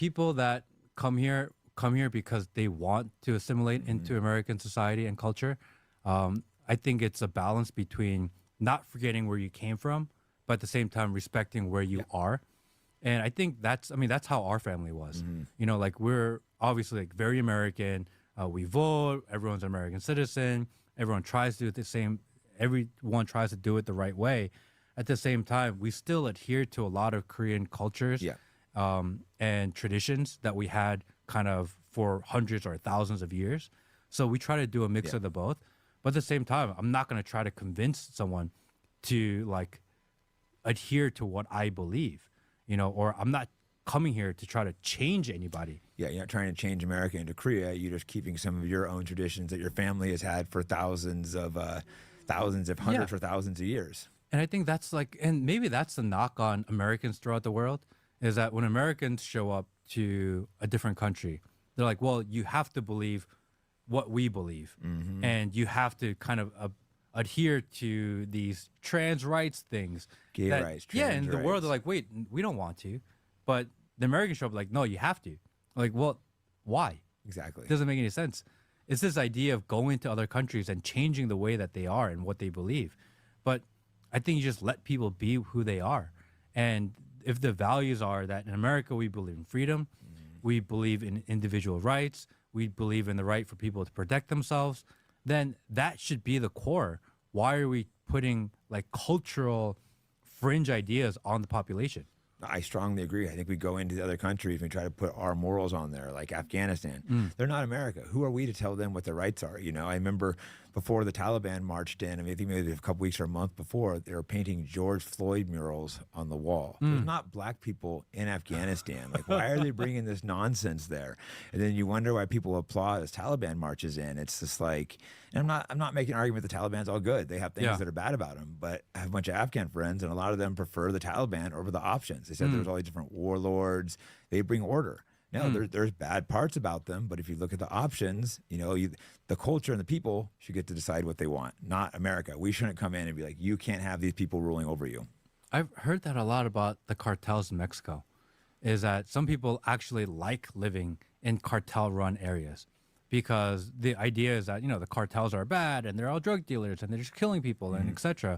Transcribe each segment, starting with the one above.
people that come here because they want to assimilate into American society and culture. I think it's a balance between not forgetting where you came from, but at the same time respecting where you are. And I think that's how our family was. You know, like we're obviously like very American. We vote. Everyone's an American citizen. Everyone tries to do it the same. Everyone tries to do it the right way. At the same time, we still adhere to a lot of Korean cultures and traditions that we had kind of for hundreds or thousands of years. So we try to do a mix of the both. But at the same time, I'm not going to try to convince someone to like adhere to what I believe, you know, or I'm not coming here to try to change anybody. Yeah, you're not trying to change America into Korea. You're just keeping some of your own traditions that your family has had for thousands of hundreds or thousands of years. And I think that's like, and maybe that's the knock on Americans throughout the world, is that when Americans show up to a different country, they're like, well, you have to believe what we believe. And you have to kind of adhere to these trans rights things. Gay rights, trans and the world are like, wait, we don't want to. But the Americans show up like, no, you have to. Like, well, why? Exactly. It doesn't make any sense. It's this idea of going to other countries and changing the way that they are and what they believe. But I think you just let people be who they are. And if the values are that in America we believe in freedom, we believe in individual rights, we believe in the right for people to protect themselves, then that should be the core. Why are we putting like cultural fringe ideas on the population? I strongly agree. I think we go into the other countries and we try to put our morals on there, like Afghanistan. They're not America. Who are we to tell them what their rights are? You know, I remember before the Taliban marched in, I mean, I think maybe a couple weeks or a month before, they were painting George Floyd murals on the wall. There's not black people in Afghanistan. Like, why are they bringing this nonsense there? And then you wonder why people applaud as Taliban marches in. It's just like, and I'm not making an argument the Taliban's all good. They have things that are bad about them, but I have a bunch of Afghan friends, and a lot of them prefer the Taliban over the options. They said there's all these different warlords. They bring order. No, there's bad parts about them, but if you look at the options, you know, the culture and the people should get to decide what they want, not America. We shouldn't come in and be like, you can't have these people ruling over you. I've heard that a lot about the cartels in Mexico, is that some people actually like living in cartel-run areas because the idea is that, you know, the cartels are bad and they're all drug dealers and they're just killing people and etc.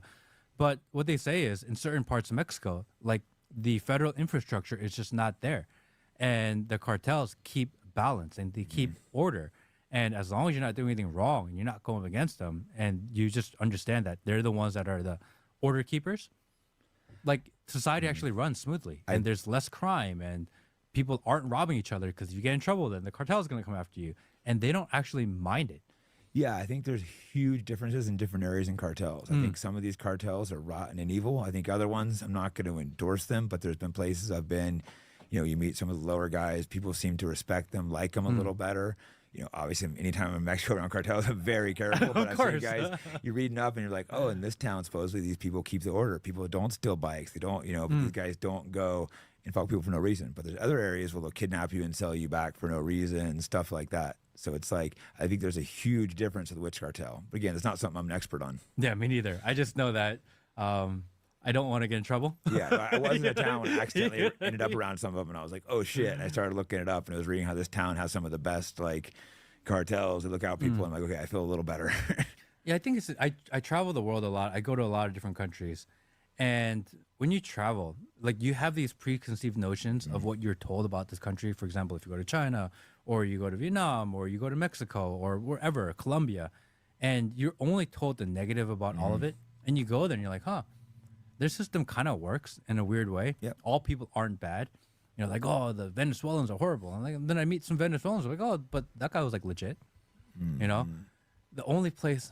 But what they say is in certain parts of Mexico, like the federal infrastructure is just not there. And the cartels keep balance and they keep order. And as long as you're not doing anything wrong and you're not going against them and you just understand that they're the ones that are the order keepers, like society actually runs smoothly and there's less crime and people aren't robbing each other because if you get in trouble, then the cartel is going to come after you. And they don't actually mind it. Yeah, I think there's huge differences in different areas in cartels. I think some of these cartels are rotten and evil. I think other ones, I'm not going to endorse them, but there's been places I've been, you know, you meet some of the lower guys, people seem to respect them, like them a little better. You know, obviously, anytime I'm in Mexico around cartels, I'm very careful. But I've seen guys, you're reading up and you're like, oh, in this town, supposedly these people keep the order. People don't steal bikes. They don't, you know, these guys don't go and fuck people for no reason. But there's other areas where they'll kidnap you and sell you back for no reason, stuff like that. So it's like, I think there's a huge difference with the witch cartel. But again, it's not something I'm an expert on. Yeah, me neither. I just know that I don't want to get in trouble. Yeah, I was in a town and accidentally ended up around some of them, and I was like, oh shit. And I started looking it up, and I was reading how this town has some of the best like cartels that look out people. I'm like, okay, I feel a little better. Yeah, I think it's, I travel the world a lot. I go to a lot of different countries. And when you travel, like you have these preconceived notions of what you're told about this country. For example, if you go to China or you go to Vietnam or you go to Mexico or wherever, Colombia, and you're only told the negative about all of it. And you go there and you're like, huh, their system kind of works in a weird way. Yep. All people aren't bad. You know, like, oh, the Venezuelans are horrible. And then I meet some Venezuelans, like, oh, but that guy was like legit. You know, the only place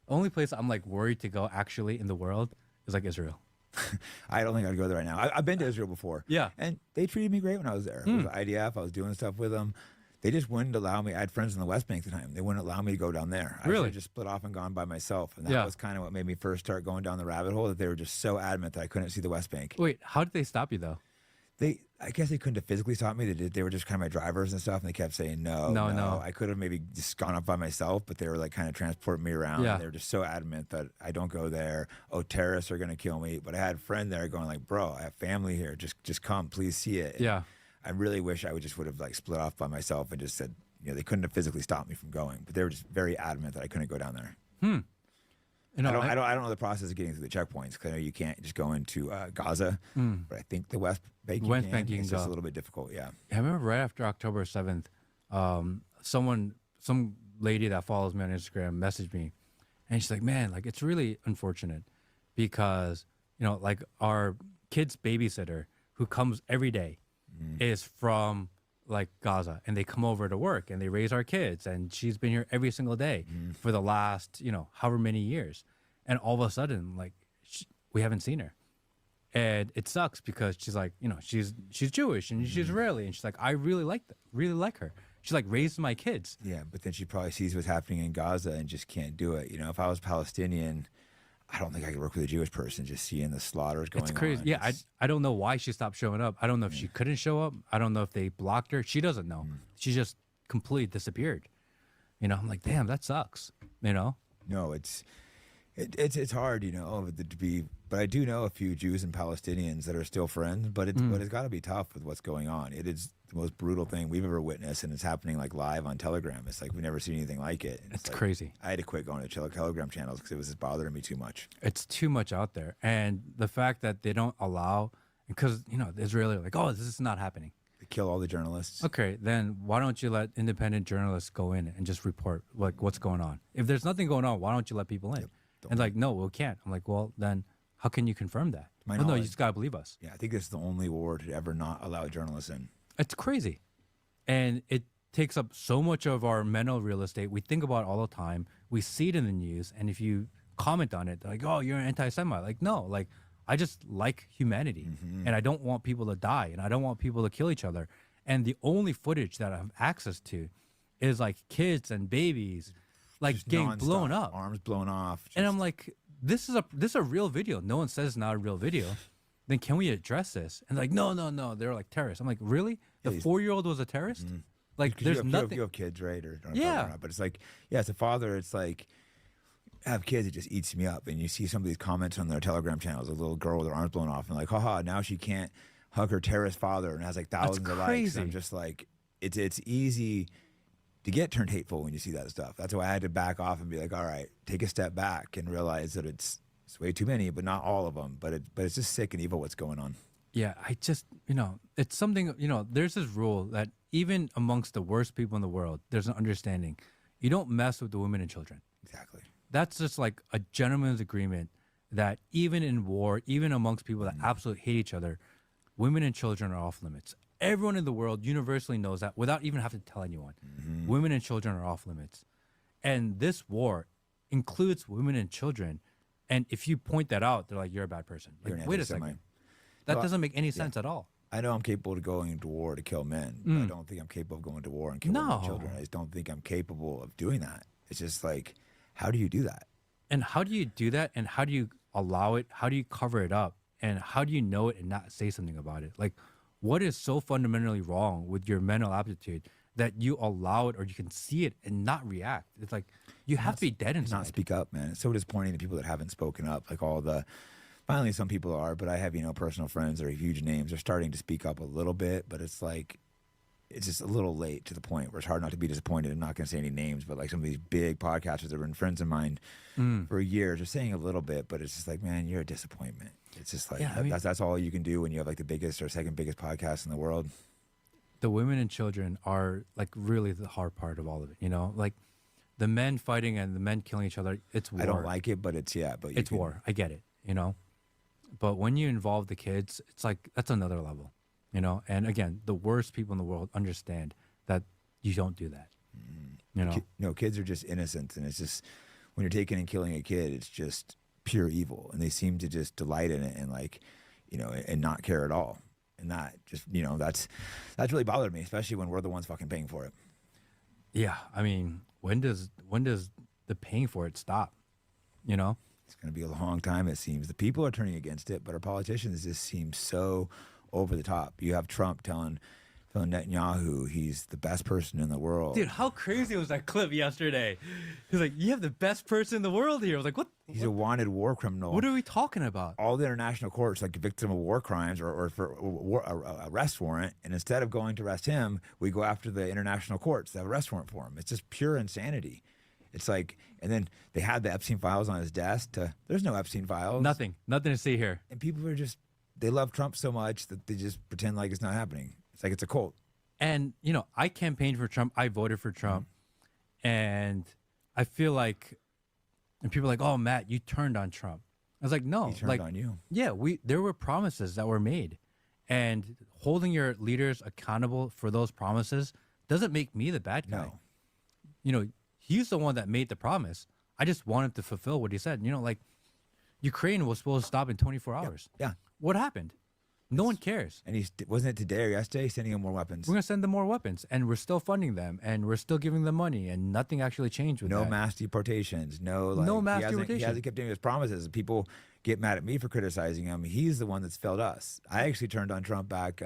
I'm like worried to go actually in the world is like Israel. I don't think I'd go there right now. I've been to Israel before. Yeah. And they treated me great when I was there. It was IDF. I was doing stuff with them. They just wouldn't allow me. I had friends in the West Bank at the time. They wouldn't allow me to go down there. I Really? should've just split off and gone by myself. And that was kind of what made me first start going down the rabbit hole, that they were just so adamant that I couldn't see the West Bank. Wait, how did they stop you though? I guess they couldn't have physically stopped me. They were just kind of my drivers and stuff, and they kept saying no. I could have maybe just gone up by myself, but they were like kind of transporting me around. Yeah. And they were just so adamant that I don't go there. Oh, terrorists are going to kill me. But I had a friend there going like, bro, I have family here. Just come, please see it. Yeah. I really wish I would have like split off by myself and just said, they couldn't have physically stopped me from going, but they were just very adamant that I couldn't go down there. You know, I don't know the process of getting through the checkpoints because I know you can't just go into Gaza, but I think the West Bank West Bank you it's can just go. a little bit difficult. Yeah. I remember right after October 7th, some lady that follows me on Instagram messaged me, and she's like, "Man, like it's really unfortunate because like our kid's babysitter who comes every day is from like Gaza, and they come over to work and they raise our kids, and she's been here every single day for the last however many years, and all of a sudden like we haven't seen her." And it sucks because she's like, she's Jewish and she's Israeli, and she's like, I really like her. She like raised my kids. Yeah, but then she probably sees what's happening in Gaza and just can't do it. If I was Palestinian, I don't think I could work with a Jewish person just seeing the slaughters going on. It's crazy. Yeah, I don't know why she stopped showing up. I don't know if she couldn't show up. I don't know if they blocked her. She doesn't know. She just completely disappeared. I'm like, damn, that sucks. No, it's hard, to be. But I do know a few Jews and Palestinians that are still friends. But it's got to be tough with what's going on. It is the most brutal thing we've ever witnessed, and it's happening like live on Telegram. It's like we've never seen anything like it. It's like, crazy. I had to quit going to Telegram channels because it was just bothering me too much. It's too much out there, and the fact that they don't allow, because the Israeli are like, oh, this is not happening. They kill all the journalists. Okay, then why don't you let independent journalists go in and just report like what's going on? If there's nothing going on, why don't you let people in? Yep, and like, no, we can't. I'm like, well, then how can you confirm that? My Well, no, you knowledge- just gotta believe us. Yeah, I think this is the only war to ever not allow journalists in. It's crazy, and it takes up so much of our mental real estate. We think about it all the time. We see it in the news, and if you comment on it, they're like, oh, you're an anti-Semite. Like, no, like I just like humanity, and I don't want people to die, and I don't want people to kill each other. And the only footage that I have access to is like kids and babies, like Just getting nonstop, blown up. arms blown off. And I'm like, this is a real video. No one says it's not a real video. Then can we address this? And like, no, they're like terrorists. I'm like, really? The Yeah, 4-year-old was a terrorist? Like, 'Cause there's you have, nothing. You have kids, right? Or Yeah. not, but it's like, yeah, as a father, it's like, I have kids, it just eats me up. And you see some of these comments on their Telegram channels, a little girl with her arms blown off, and like, haha, now she can't hug her terrorist father, and has like thousands of likes. crazy. And I'm just like, it's easy to get turned hateful when you see that stuff. That's why I had to back off and be like, all right, take a step back and realize that it's way too many, but not all of them. But it's just sick and evil what's going on. Yeah, I just, it's something, there's this rule that even amongst the worst people in the world, there's an understanding. You don't mess with the women and children. Exactly. That's just like a gentleman's agreement that even in war, even amongst people that absolutely hate each other, women and children are off limits. Everyone in the world universally knows that without even having to tell anyone. Women and children are off limits. And this war includes women and children. And if you point that out, they're like, you're a bad person. You're Like, an wait a anti-Semite. second. That Well, doesn't make any sense at all. I know I'm capable of going to war to kill men, but I don't think I'm capable of going to war and killing No. children. I just don't think I'm capable of doing that. It's just like, how do you do that? And how do you do that? And how do you allow it? How do you cover it up? And how do you know it and not say something about it? Like, what is so fundamentally wrong with your mental aptitude that you allow it or you can see it and not react? It's like you have to be dead inside. Not speak up, man. It's so disappointing to people that haven't spoken up. Like finally some people are, but I have, personal friends that are huge names. They're starting to speak up a little bit, but it's like, it's just a little late to the point where it's hard not to be disappointed. I'm not going to say any names, but like some of these big podcasters that have been friends of mine for years are saying a little bit, but it's just like, man, you're a disappointment. It's just like, Yeah, I mean- that's all you can do when you have like the biggest or second biggest podcast in the world. The women and children are like really the hard part of all of it, Like the men fighting and the men killing each other, it's war. I don't like it, but it's, yeah, but It's war. I get it, But when you involve the kids, it's like that's another level, And again, the worst people in the world understand that you don't do that, Kids are just innocent, and it's just when you're taking and killing a kid, it's just pure evil, and they seem to just delight in it and like, and not care at all. And that just, that's really bothered me, especially when we're the ones fucking paying for it. Yeah, I mean, when does the paying for it stop? It's going to be a long time, it seems. The people are turning against it, but our politicians just seem so over the top. You have Trump telling Phil Netanyahu, he's the best person in the world. Dude, how crazy was that clip yesterday? He's like, you have the best person in the world here. I was like, what? He's a wanted war criminal. What are we talking about? All the international courts like convict him of war crimes or for a arrest warrant, and instead of going to arrest him, we go after the international courts that have arrest warrant for him. It's just pure insanity. It's like, and then they had the Epstein files on his desk. There's no Epstein files. Nothing to see here. And people are just, they love Trump so much that they just pretend like it's not happening. It's like it's a cult. And, you know, I campaigned for Trump. I voted for Trump. And I feel like, and people are like, oh, Matt, you turned on Trump. I was like, no. He turned like, on you. Yeah, there were promises that were made. And holding your leaders accountable for those promises doesn't make me the bad guy. No. You know, he's the one that made the promise. I just wanted to fulfill what he said. You know, like, Ukraine was supposed to stop in 24 hours. Yeah. What happened? No one cares. And wasn't it today or yesterday sending him more weapons? We're going to send them more weapons, and we're still funding them, and we're still giving them money, and nothing actually changed with No that. mass deportations. No mass he deportation. hasn't kept doing his promises. People get mad at me for criticizing him. He's the one that's failed us. I actually turned on Trump back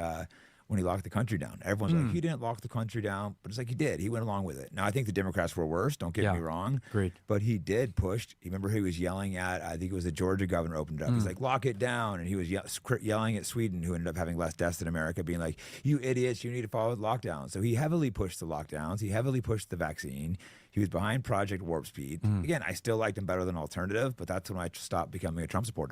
when he locked the country down. Everyone's like, he didn't lock the country down, but it's like he did. He went along with it. Now, I think the Democrats were worse. Don't get me wrong. Agreed. But he did push. You remember he was yelling at, I think it was the Georgia governor opened it up. He's like, lock it down. And he was yelling at Sweden, who ended up having less deaths than America, being like, you idiots, you need to follow the lockdown. So he heavily pushed the lockdowns. He heavily pushed the vaccine. He was behind Project Warp Speed. Again, I still liked him better than alternative, but that's when I stopped becoming a Trump supporter.